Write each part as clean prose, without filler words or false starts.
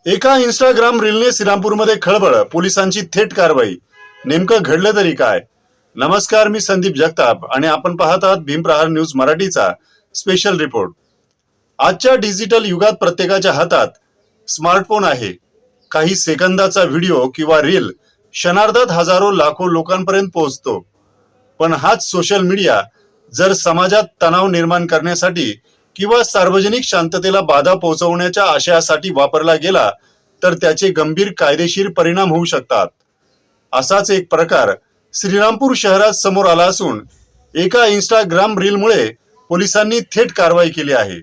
एका इंस्टाग्राम रीलने श्रीरामपूरमध्ये खळबळ, पोलिसांची थेट कारवाई. नेमकं घडलं तरी काय? नमस्कार, मी संदीप जगताप आणि आपण पाहत आहात भीमप्रहार न्यूज मराठीचा स्पेशल रिपोर्ट. आजच्या डिजिटल युगात प्रत्येकाच्या हातात स्मार्टफोन आहे. काही सेकंदाचा व्हिडिओ किंवा रील क्षणार्धात हजारो लाखो लोकांपर्यंत पोहोचतो. पण हाच सोशल मीडिया जर समाजात तणाव निर्माण करण्यासाठी किंवा सार्वजनिक शांततेला बाधा पोहोचवण्याच्या आशयासाठी वापरला गेला तर त्याचे गंभीर कायदेशीर परिणाम होऊ शकतात. असाच एक प्रकार श्रीरामपूर शहरात समोर आला असून एका इंस्टाग्राम रीलमुळे पोलिसांनी थेट कारवाई केली आहे.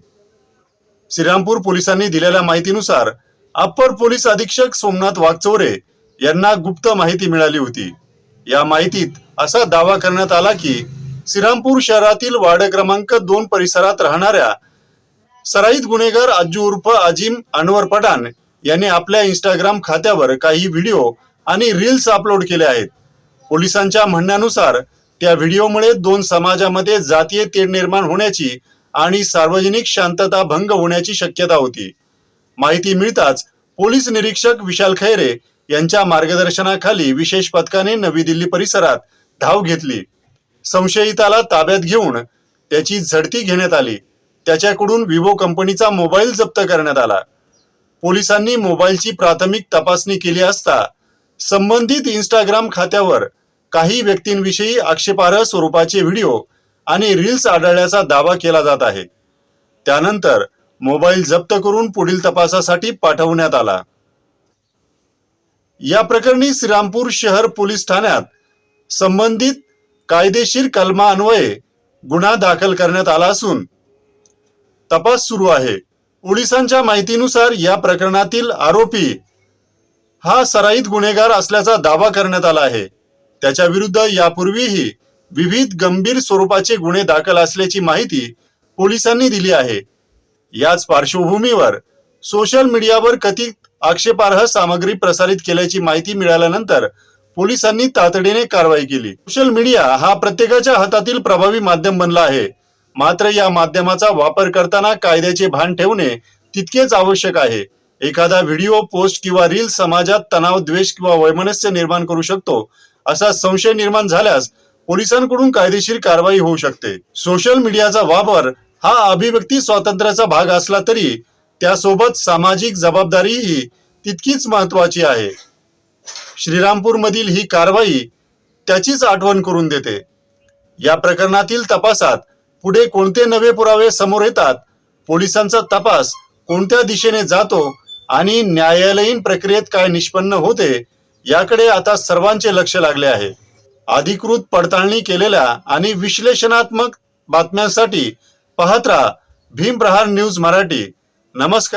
श्रीरामपूर पोलिसांनी दिलेल्या माहितीनुसार अप्पर पोलीस अधीक्षक सोमनाथ वागचौरे यांना गुप्त माहिती मिळाली होती. या माहितीत असा दावा करण्यात आला की श्रीरामपूर शहरातील वार्ड क्रमांक 2 परिसरात राहणाऱ्या सराईत गुन्हेगार अज्जू उर्फ अजीम अनवर पठाण यांनी आपल्या इंस्टाग्राम खात्यावर काही व्हिडिओ आणि रील्स अपलोड केले आहेत. पोलिसांच्या म्हणण्यानुसार त्या व्हिडिओमुळे 2 समाजामध्ये जातीय तेढ निर्माण होण्याची आणि सार्वजनिक शांतता भंग होण्याची शक्यता होती. माहिती मिळताच पोलीस निरीक्षक विशाल खैरे यांच्या मार्गदर्शनाखाली विशेष पथकाने नवी दिल्ली परिसरात धाव घेतली. संशयिताला ताब्यात घेऊन त्याची झडती घेण्यात आली. त्याच्याकडून विवो कंपनीचा मोबाईल जप्त करण्यात आला. पोलिसांनी मोबाईलची प्राथमिक तपासणी केली असता संबंधित इंस्टाग्राम खात्यावर काही व्यक्तींविषयी आक्षेपार्ह स्वरूपाचे व्हिडिओ आणि रील्स आढळल्याचा दावा केला जात आहे. त्यानंतर मोबाईल जप्त करून पुढील तपासासाठी पाठवण्यात आला. या प्रकरणी श्रीरामपूर शहर पोलीस ठाण्यात संबंधित कायदेशीर कलमान्वये गुन्हा दाखल करण्यात आला असून तपास सुरू आहे. पोलिसांच्या माहितीनुसार या प्रकरणातील आरोपी हा सराईत गुन्हेगार असल्याचा दावा करण्यात आला आहे. त्याच्या विरुद्ध यापूर्वीही विविध गंभीर स्वरूपाचे गुन्हे दाखल असल्याची माहिती पोलिसांनी दिली आहे. याच पार्श्वभूमीवर सोशल मीडियावर कथित आक्षेपार्ह सामग्री प्रसारित केल्याची माहिती मिळाल्यानंतर पोलिसांनी तातडीने कारवाई केली. सोशल मीडिया हा प्रत्येकाच्या हातातील प्रभावी माध्यम बनला आहे. मात्र या माध्यमाचा वापर करताना कायद्याचे भान ठेवणे तितकेच आवश्यक आहे. एखादा व्हिडिओ, पोस्ट किंवा रील समाजात तणाव, द्वेष किंवा वैमनस्य निर्माण करू शकतो असा संशय निर्माण झाल्यास पोलिसांकडून कायदेशीर कारवाई होऊ शकते. सोशल मीडियाचा वापर हा अभिव्यक्ती स्वातंत्र्याचा भाग असला तरी त्यासोबत सामाजिक जबाबदारीही तितकीच महत्वाची आहे. श्रीरामपूर मधील ही कारवाई त्याचीच आठवण करून देते. या प्रकरणातील तपासात पुढे कोणते नवे पुरावे समोर येतात, पोलिसांचा तपास कोणत्या दिशेने जातो आणि न्यायालयीन प्रक्रियेत काय निष्पन्न होते याकडे आता सर्वांचे लक्ष लागले आहे. अधिकृत पडताळणी केलेल्या आणि विश्लेषणात्मक बातम्यांसाठी पाहत राहा भीमप्रहार न्यूज मराठी. नमस्कार.